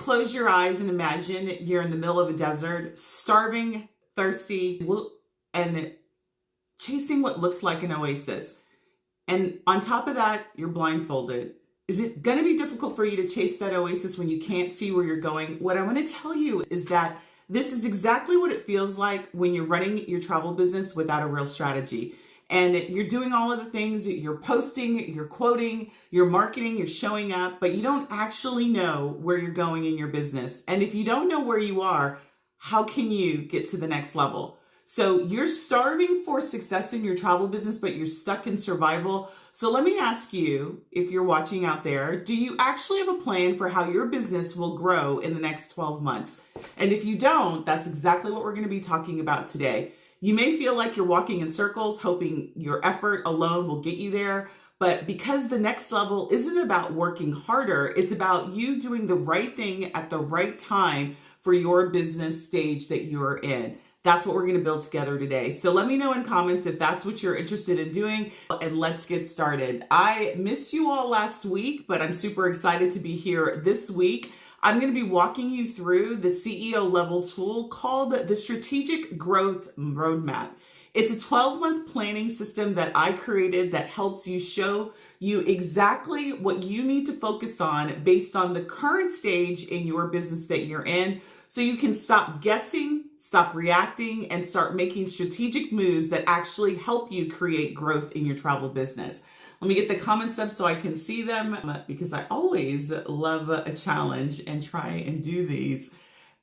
close your eyes and imagine you're in the middle of a desert, starving, thirsty, and chasing what looks like an oasis. And on top of that, you're blindfolded. Is it going to be difficult for you to chase that oasis when you can't see where you're going? What I want to tell you is that this is exactly what it feels like when you're running your travel business without a real strategy. And you're doing all of the things, you're posting, you're quoting, you're marketing, you're showing up, but you don't actually know where you're going in your business. And if you don't know where you are, how can you get to the next level? So you're starving for success in your travel business, but you're stuck in survival. So let me ask you, if you're watching out there, do you actually have a plan for how your business will grow in the next 12 months? And if you don't, that's exactly what we're going to be talking about today. You may feel like you're walking in circles, hoping your effort alone will get you there. But because the next level isn't about working harder, it's about you doing the right thing at the right time for your business stage that you're in. That's what we're going to build together today. So let me know in comments if that's what you're interested in doing, and let's get started. I missed you all last week, but I'm super excited to be here this week. I'm going to be walking you through the CEO level tool called the Strategic Growth Roadmap. It's a 12-month planning system that I created that helps you show you exactly what you need to focus on based on the current stage in your business that you're in, so you can stop guessing, stop reacting, and start making strategic moves that actually help you create growth in your travel business. Let me get the comments up so I can see them, because I always love a challenge and try and do these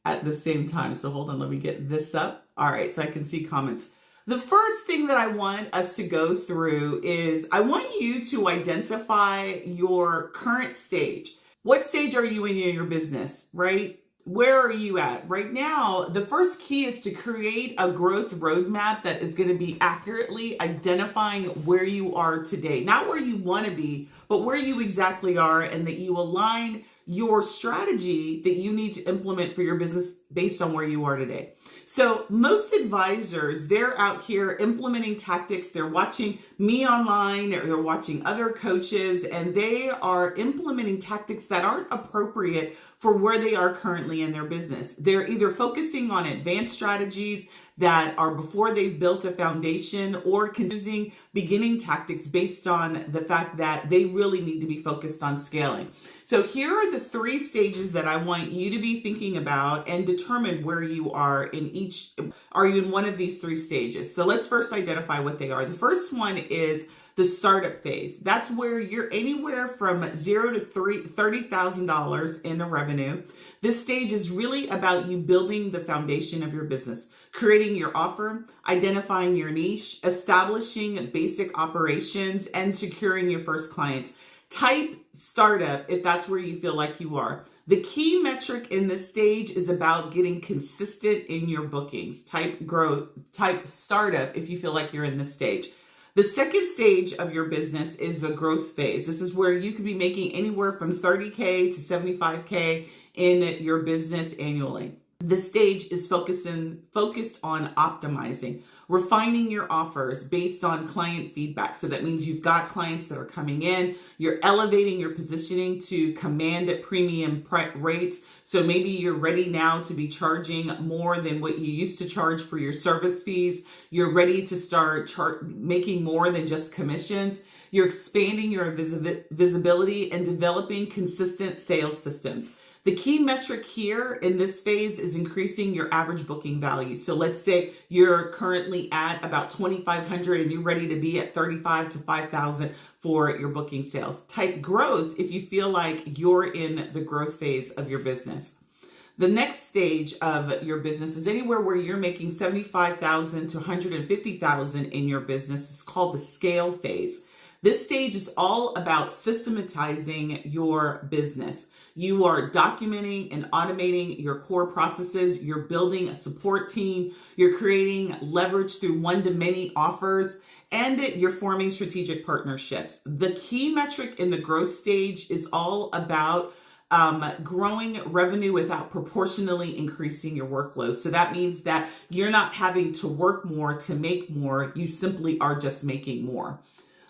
at the same time. So hold on, let me get this up. All right, so I can see comments. The first thing that I want us to go through is I want you to identify your current stage. What stage are you in your business, right? Where are you at? Right now, the first key is to create a growth roadmap that is going to be accurately identifying where you are today. Not where you want to be, but where you exactly are, and that you align your strategy that you need to implement for your business based on where you are today. So most advisors, they're out here implementing tactics. They're watching me online, or they're watching other coaches, and they are implementing tactics that aren't appropriate for where they are currently in their business. They're either focusing on advanced strategies that are before they've built a foundation, or using beginning tactics based on the fact that they really need to be focused on scaling. So here are the 3 stages that I want you to be thinking about and determine where you are in each. Are you in one of these 3 stages? So let's first identify what they are. The first one is the startup phase. That's where you're anywhere from $0 to $30,000 in the revenue. This stage is really about you building the foundation of your business, creating your offer, identifying your niche, establishing basic operations, and securing your first clients. Type startup if that's where you feel like you are. The key metric in this stage is about getting consistent in your bookings. Type startup if you feel like you're in this stage. The second stage of your business is the growth phase. This is where you could be making anywhere from $30K to $75K in your business annually. This stage is focused on optimizing, refining your offers based on client feedback. So that means you've got clients that are coming in, you're elevating your positioning to command at premium rates. So maybe you're ready now to be charging more than what you used to charge for your service fees. You're ready to start making more than just commissions. You're expanding your visibility and developing consistent sales systems. The key metric here in this phase is increasing your average booking value. So let's say you're currently at about $2,500 and you're ready to be at $35,000 to $5,000 for your booking sales. Type growth if you feel like you're in the growth phase of your business. The next stage of your business is anywhere where you're making $75,000 to $150,000 in your business. It's called the scale phase. This stage is all about systematizing your business. You are documenting and automating your core processes. You're building a support team. You're creating leverage through one-to-many offers, and you're forming strategic partnerships. The key metric in the growth stage is all about growing revenue without proportionally increasing your workload. So that means that you're not having to work more to make more. You simply are just making more.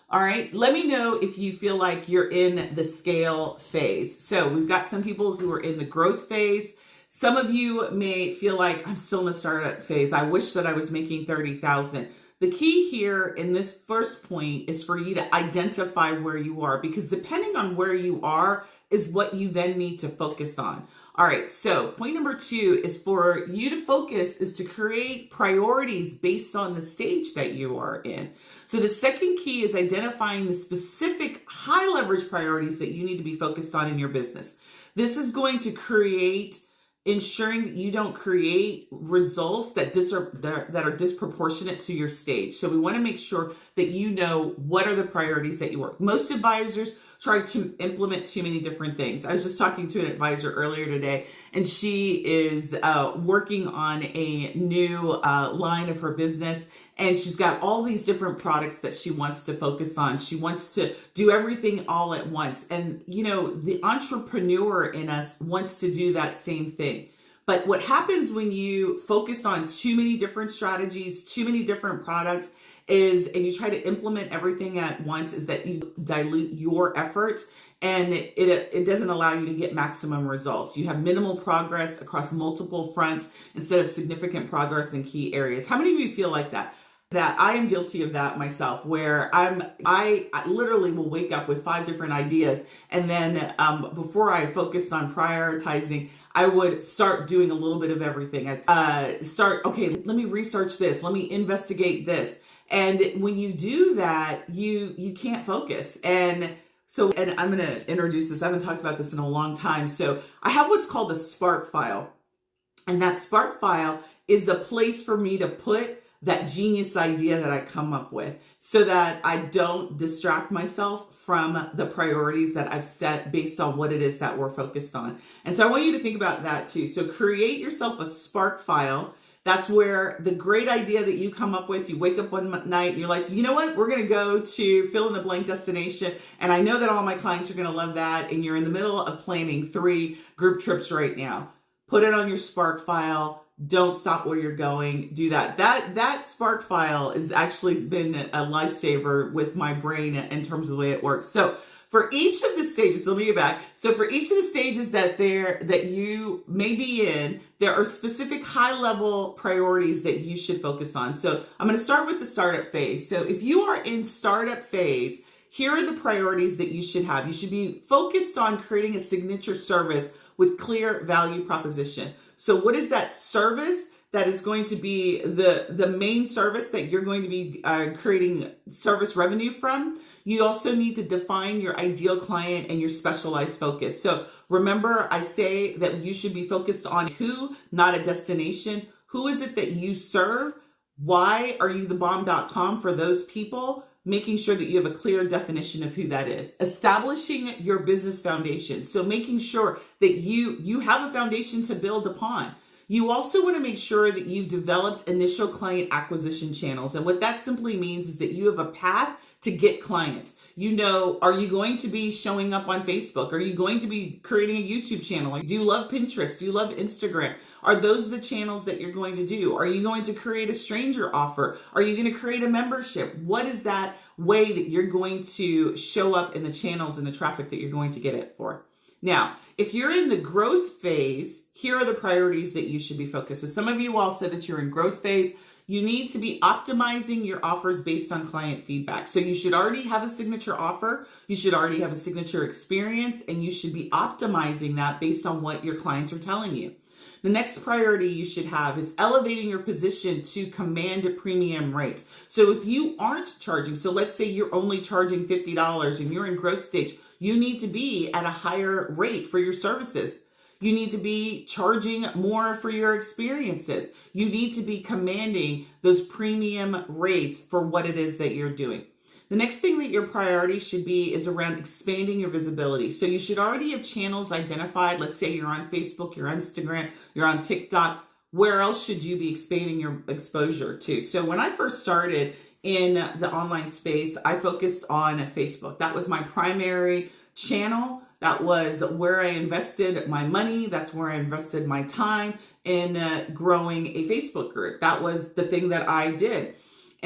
All right, let me know if you feel like you're in the scale phase. So we've got some people who are in the growth phase. Some of you may feel like I'm still in the startup phase. I wish that I was making 30,000. The key here in this first point is for you to identify where you are, because depending on where you are is what you then need to focus on. All right, so point number 2 is for you to focus is to create priorities based on the stage that you are in. So the second key is identifying the specific high leverage priorities that you need to be focused on in your business. This is going to create ensuring that you don't create results that are disproportionate to your stage. So we want to make sure that you know what are the priorities that you work. Most advisors try to implement too many different things. I was just talking to an advisor earlier today, and she is working on a new line of her business, and she's got all these different products that she wants to focus on. She wants to do everything all at once. And, you know, the entrepreneur in us wants to do that same thing. But what happens when you focus on too many different strategies, too many different products, and you try to implement everything at once, is that you dilute your efforts, and it doesn't allow you to get maximum results. You have minimal progress across multiple fronts instead of significant progress in key areas. How many of you feel like that? That I am guilty of that myself, where I literally will wake up with 5 different ideas, and then before I focused on prioritizing, I would start doing a little bit of everything. I'd okay, let me research this, let me investigate this. And when you do that, you can't focus. And I'm going to introduce this. I haven't talked about this in a long time. So I have what's called a Spark file. And that Spark file is a place for me to put that genius idea that I come up with, so that I don't distract myself from the priorities that I've set based on what it is that we're focused on. And so I want you to think about that too. So create yourself a Spark file. That's where the great idea that you come up with, you wake up one night and you're like, you know what, we're going to go to fill in the blank destination. And I know that all my clients are going to love that. And you're in the middle of planning 3 group trips right now. Put it on your Spark file. Don't stop where you're going. Do that. That Spark file has actually been a lifesaver with my brain in terms of the way it works. So for each of the stages, let me get back. So for each of the stages that you may be in, there are specific high-level priorities that you should focus on. So I'm going to start with the startup phase. So if you are in startup phase, here are the priorities that you should have. You should be focused on creating a signature service with clear value proposition. So what is that service that is going to be the main service that you're going to be creating service revenue from? You also need to define your ideal client and your specialized focus. So remember, I say that you should be focused on who, not a destination. Who is it that you serve? Why are you the bomb.com for those people? Making sure that you have a clear definition of who that is. Establishing your business foundation. So making sure that you have a foundation to build upon. You also want to make sure that you've developed initial client acquisition channels. And what that simply means is that you have a path to get clients. You know, are you going to be showing up on Facebook? Are you going to be creating a YouTube channel? Do you love Pinterest? Do you love Instagram? Are those the channels that you're going to do? Are you going to create a stranger offer? Are you going to create a membership? What is that way that you're going to show up in the channels and the traffic that you're going to get it for? Now, if you're in the growth phase, here are the priorities that you should be focused. So some of you all said that you're in growth phase. You need to be optimizing your offers based on client feedback. So you should already have a signature offer. You should already have a signature experience, and you should be optimizing that based on what your clients are telling you. The next priority you should have is elevating your position to command a premium rate. So if you aren't charging, so let's say you're only charging $50 and you're in growth stage, you need to be at a higher rate for your services. You need to be charging more for your experiences. You need to be commanding those premium rates for what it is that you're doing. The next thing that your priority should be is around expanding your visibility. So you should already have channels identified. Let's say you're on Facebook, you're on Instagram, you're on TikTok. Where else should you be expanding your exposure to? So when I first started in the online space, I focused on Facebook. That was my primary channel. That was where I invested my money. That's where I invested my time in growing a Facebook group. That was the thing that I did.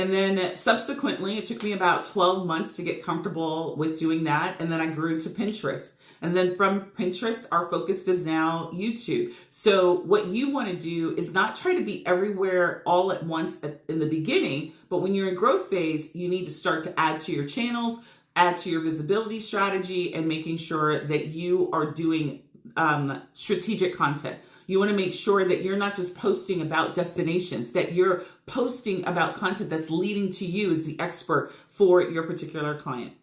And then subsequently, it took me about 12 months to get comfortable with doing that. And then I grew to Pinterest. And then from Pinterest, our focus is now YouTube. So what you want to do is not try to be everywhere all at once in the beginning, but when you're in growth phase, you need to start to add to your channels, add to your visibility strategy, and making sure that you are doing strategic content. You want to make sure that you're not just posting about destinations, that you're posting about content that's leading to you as the expert for your particular client.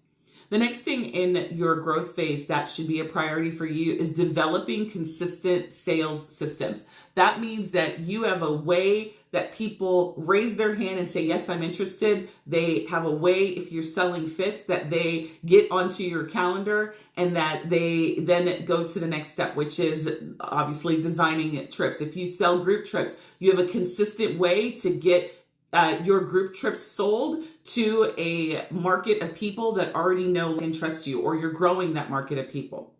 The next thing in your growth phase that should be a priority for you is developing consistent sales systems. That means that you have a way that people raise their hand and say, yes, I'm interested. They have a way, if you're selling fits, that they get onto your calendar and that they then go to the next step, which is obviously designing trips. If you sell group trips, you have a consistent way to get your group trips sold to a market of people that already know and trust you, or you're growing that market of people.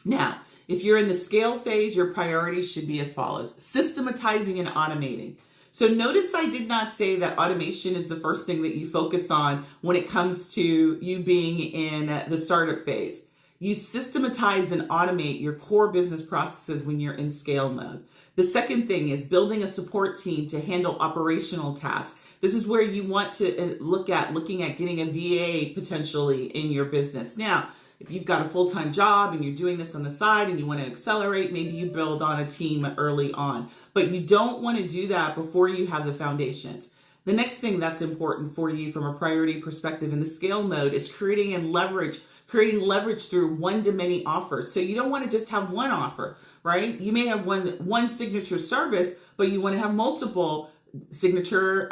Now, if you're in the scale phase, your priorities should be as follows: systematizing and automating. So notice I did not say that automation is the first thing that you focus on when it comes to you being in the startup phase. You systematize and automate your core business processes when you're in scale mode. The second thing is building a support team to handle operational tasks. This is where you want to looking at getting a VA potentially in your business. Now, if you've got a full-time job and you're doing this on the side and you want to accelerate, maybe you build on a team early on. But you don't want to do that before you have the foundations. The next thing that's important for you from a priority perspective in the scale mode is creating leverage through one-to-many offers. So you don't want to just have one offer, right? You may have one signature service, but you want to have multiple signature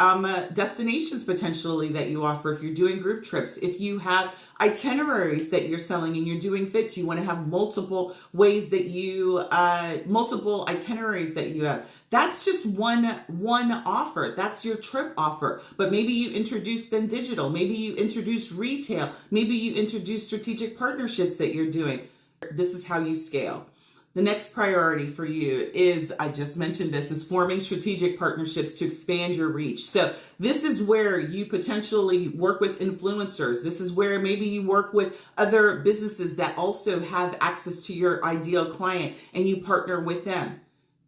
destinations potentially that you offer if you're doing group trips. If you have itineraries that you're selling and you're doing fits, you want to have multiple ways that you multiple itineraries that you have. That's just one offer. That's your trip offer. But maybe you introduce then digital, maybe you introduce retail, maybe you introduce strategic partnerships that you're doing. This is how you scale. The next priority for you is, I just mentioned this, is forming strategic partnerships to expand your reach. So this is where you potentially work with influencers. This is where maybe you work with other businesses that also have access to your ideal client and you partner with them.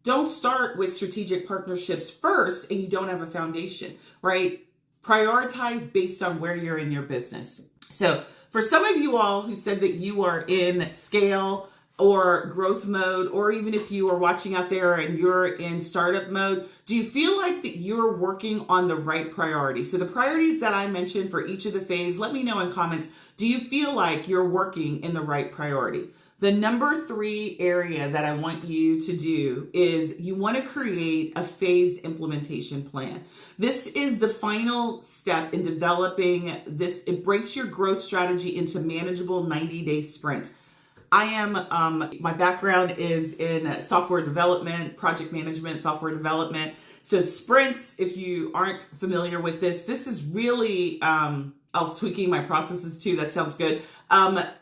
Don't start with strategic partnerships first and you don't have a foundation, right? Prioritize based on where you're in your business. So for some of you all who said that you are in scale or growth mode, or even if you are watching out there and you're in startup mode, do you feel like that you're working on the right priority? So the priorities that I mentioned for each of the phase, let me know in comments. Do you feel like you're working in the right priority? The number 3 area that I want you to do is you want to create a phased implementation plan. This is the final step in developing this. It breaks your growth strategy into manageable 90-day sprints. I am, my background is in software development, project management, software development. So sprints, if you aren't familiar with this is really, I was tweaking my processes too. That sounds good.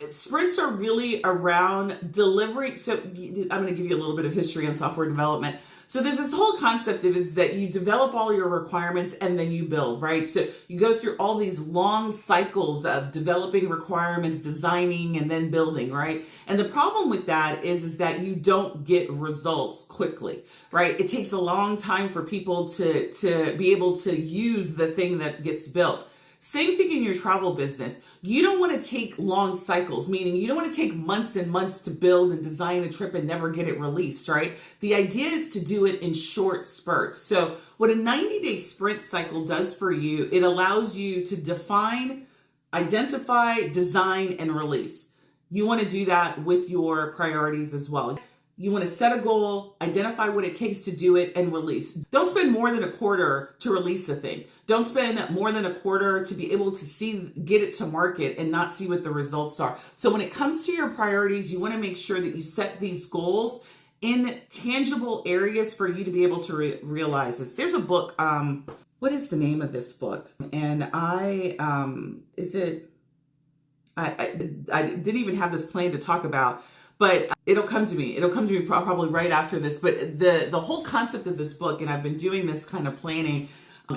Sprints are really around delivering. So I'm going to give you a little bit of history on software development. So there's this whole concept is that you develop all your requirements and then you build, right? So you go through all these long cycles of developing requirements, designing, and then building, right? And the problem with that is that you don't get results quickly, right? It takes a long time for people to be able to use the thing that gets built. Same thing in your travel business. You don't want to take long cycles, meaning you don't want to take months and months to build and design a trip and never get it released, right? The idea is to do it in short spurts. So what a 90-day sprint cycle does for you, it allows you to define, identify, design, and release. You want to do that with your priorities as well. You want to set a goal, identify what it takes to do it, and release. Don't spend more than a quarter to release a thing. Don't spend more than a quarter to be able to get it to market and not see what the results are. So when it comes to your priorities, you want to make sure that you set these goals in tangible areas for you to be able to realize this. There's a book, what is the name of this book? And I didn't even have this plan to talk about, but it'll come to me. It'll come to me probably right after this. But the whole concept of this book, and I've been doing this kind of planning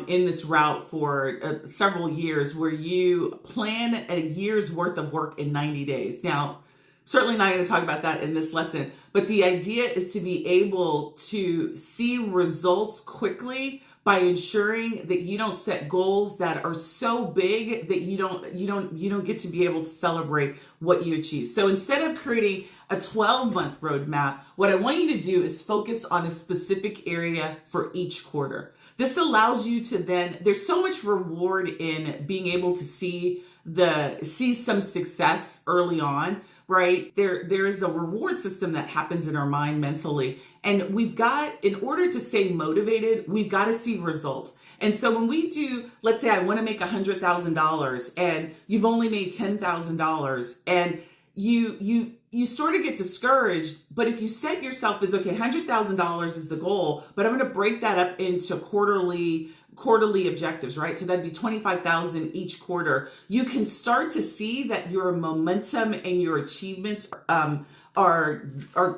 in this route for several years, where you plan a year's worth of work in 90 days. Now, certainly not going to talk about that in this lesson, but the idea is to be able to see results quickly by ensuring that you don't set goals that are so big that you don't get to be able to celebrate what you achieve. So instead of creating a 12-month roadmap, what I want you to do is focus on a specific area for each quarter. This allows you to then, there's so much reward in being able to see some success early on, right? There is a reward system that happens in our mind mentally. And in order to stay motivated, we've got to see results. And so when we do, let's say I want to make $100,000 and you've only made $10,000, and you sort of get discouraged. But if you set yourself as, okay, $100,000 is the goal, but I'm going to break that up into quarterly objectives, right? So that'd be 25,000 each quarter. You can start to see that your momentum and your achievements are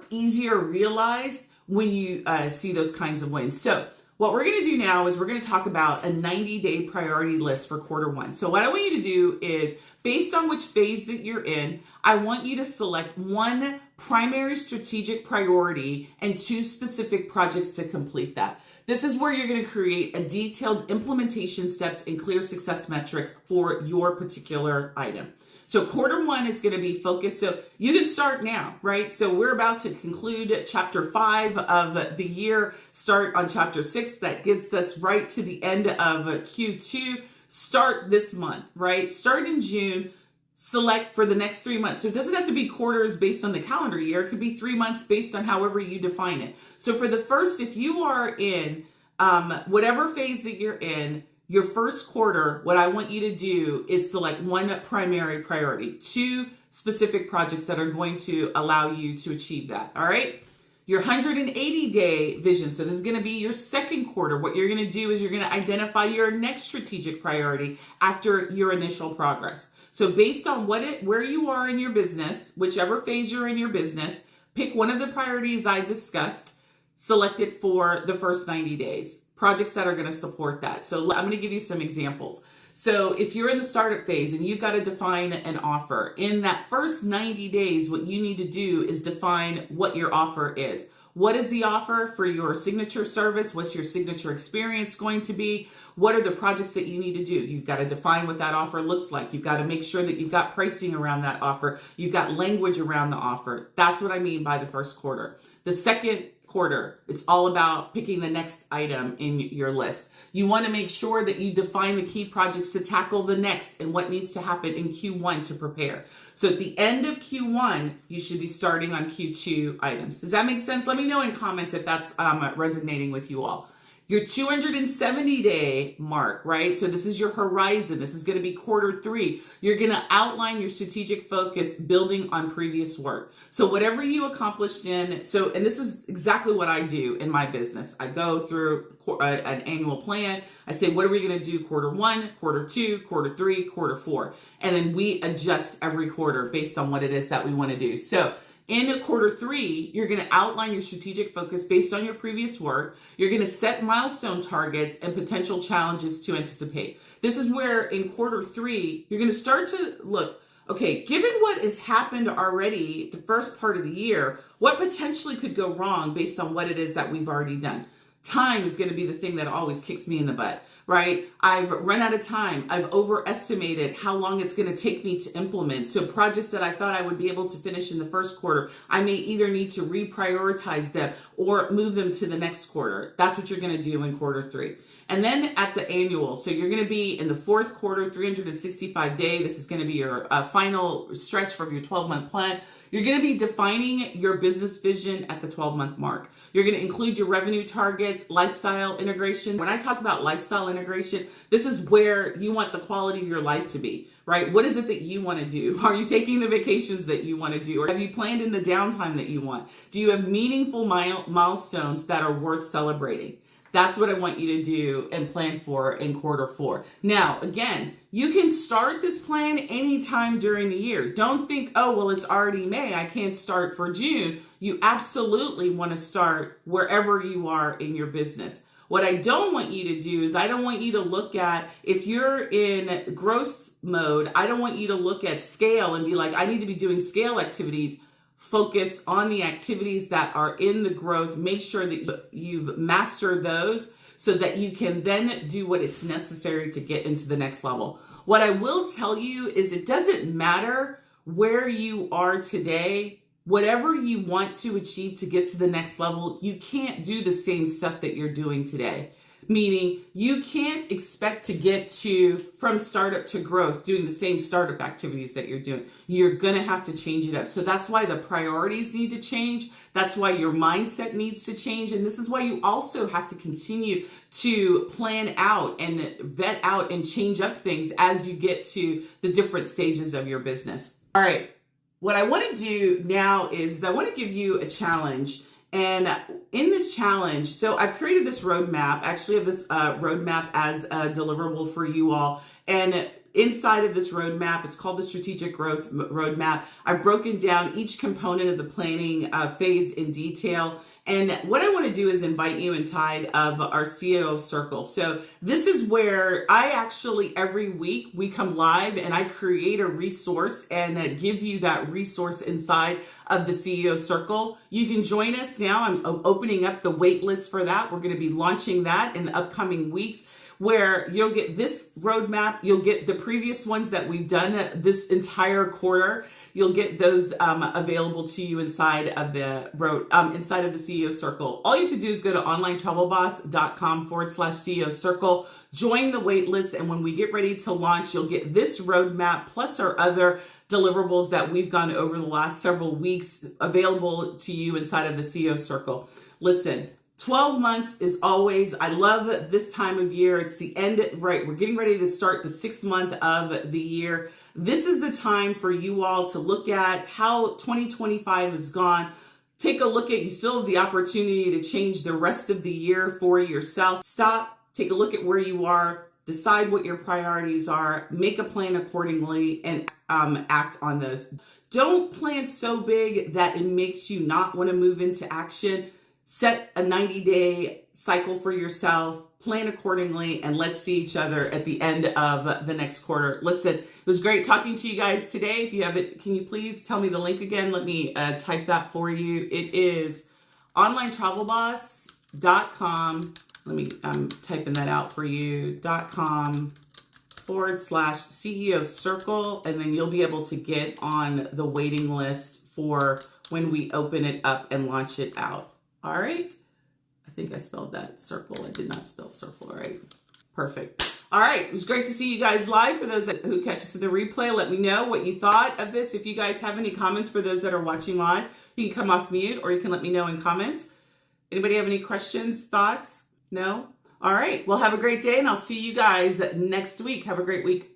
easier realized when you see those kinds of wins. So what we're going to do now is we're going to talk about a 90-day priority list for quarter one. So what I want you to do is, based on which phase that you're in, I want you to select one primary strategic priority and 2 specific projects to complete that. This is where you're going to create a detailed implementation steps and clear success metrics for your particular item. So quarter one is going to be focused. So you can start now, right? So we're about to conclude chapter 5 of the year, start on chapter 6. That gets us right to the end of Q2. Start this month, right? Start in June. Select for the next 3 months. So it doesn't have to be quarters based on the calendar year. It could be 3 months based on however you define it. So for the first, if you are in whatever phase that you're in, your first quarter, what I want you to do is select one primary priority, 2 specific projects that are going to allow you to achieve that. All right. Your 180-day vision. So this is going to be your second quarter. What you're going to do is you're going to identify your next strategic priority after your initial progress. So based on where you are in your business, whichever phase you're in your business, pick one of the priorities I discussed, select it for the first 90 days. Projects that are going to support that. So I'm going to give you some examples. So if you're in the startup phase and you've got to define an offer, in that first 90 days, what you need to do is define what your offer is. What is the offer for your signature service? What's your signature experience going to be? What are the projects that you need to do? You've got to define what that offer looks like. You've got to make sure that you've got pricing around that offer. You've got language around the offer. That's what I mean by the first quarter. The second quarter, it's all about picking the next item in your list. You want to make sure that you define the key projects to tackle the next and what needs to happen in Q1 to prepare. So at the end of Q1, you should be starting on Q2 items. Does that make sense? Let me know in comments if that's resonating with you all. Your 270-day mark, right? So this is your horizon. This is going to be quarter 3. You're going to outline your strategic focus building on previous work. So whatever you accomplished and this is exactly what I do in my business. I go through an annual plan. I say, what are we going to do quarter 1, quarter 2, quarter 3, quarter 4? And then we adjust every quarter based on what it is that we want to do. So in quarter 3, you're going to outline your strategic focus based on your previous work. You're going to set milestone targets and potential challenges to anticipate. This is where in quarter 3, you're going to start to look, okay, given what has happened already the first part of the year, what potentially could go wrong based on what it is that we've already done? Time is going to be the thing that always kicks me in the butt, right? I've run out of time. I've overestimated how long it's going to take me to implement. So projects that I thought I would be able to finish in the first quarter, I may either need to reprioritize them or move them to the next quarter. That's what you're going to do in quarter 3. And then at the annual, so you're going to be in the fourth quarter, 365 day. This is going to be your final stretch from your 12-month plan. You're going to be defining your business vision at the 12-month mark. You're going to include your revenue targets, lifestyle integration. When I talk about lifestyle integration, this is where you want the quality of your life to be, right? What is it that you want to do? Are you taking the vacations that you want to do? Or have you planned in the downtime that you want? Do you have meaningful milestones that are worth celebrating? That's what I want you to do and plan for in quarter 4. Now, again, you can start this plan anytime during the year. Don't think, oh, well, it's already May. I can't start for June. You absolutely want to start wherever you are in your business. What I don't want you to do is I don't want you to look at, if you're in growth mode, I don't want you to look at scale and be like, I need to be doing scale activities. Focus on the activities that are in the growth. Make sure that you've mastered those so that you can then do what is necessary to get into the next level. What I will tell you is it doesn't matter where you are today. Whatever you want to achieve to get to the next level, you can't do the same stuff that you're doing today. Meaning you can't expect to get from startup to growth doing the same startup activities that you're doing. You're going to have to change it up. So that's why the priorities need to change. That's why your mindset needs to change. And this is why you also have to continue to plan out and vet out and change up things as you get to the different stages of your business. All right. What I want to do now is I want to give you a challenge. And in this challenge, so I've created this roadmap. I actually have this roadmap as a deliverable for you all. And inside of this roadmap, it's called the Strategic Growth Roadmap. I've broken down each component of the planning phase in detail. And what I want to do is invite you inside of our CEO circle. So this is where I actually, every week we come live and I create a resource and give you that resource inside of the CEO circle. You can join us now. I'm opening up the wait list for that. We're going to be launching that in the upcoming weeks, where you'll get this roadmap. You'll get the previous ones that we've done this entire quarter. You'll get those available to you inside of the inside of the CEO circle. All you have to do is go to onlinetravelboss.com/CEO circle, join the wait list, and when we get ready to launch, you'll get this roadmap plus our other deliverables that we've gone over the last several weeks available to you inside of the CEO circle. Listen, 12 months is always, I love this time of year. It's the end, right? We're getting ready to start the 6th month of the year. This is the time for you all to look at how 2025 has gone. Take a look at, you still have the opportunity to change the rest of the year for yourself. Stop, take a look at where you are, decide what your priorities are, make a plan accordingly, and act on those. Don't plan so big that it makes you not want to move into action. Set a 90-day cycle for yourself, plan accordingly, and let's see each other at the end of the next quarter. Listen, it was great talking to you guys today. If you have it, can you please tell me the link again? Let me type that for you. It is onlinetravelboss.com. Let me, I'm typing that out for you, .com/CEO circle, and then you'll be able to get on the waiting list for when we open it up and launch it out. All right. I think I spelled that circle. I did not spell circle, right? Perfect. All right. It was great to see you guys live. For those who catch us in the replay, let me know what you thought of this. If you guys have any comments for those that are watching live, you can come off mute or you can let me know in comments. Anybody have any questions, thoughts? No? All right. Well, have a great day and I'll see you guys next week. Have a great week.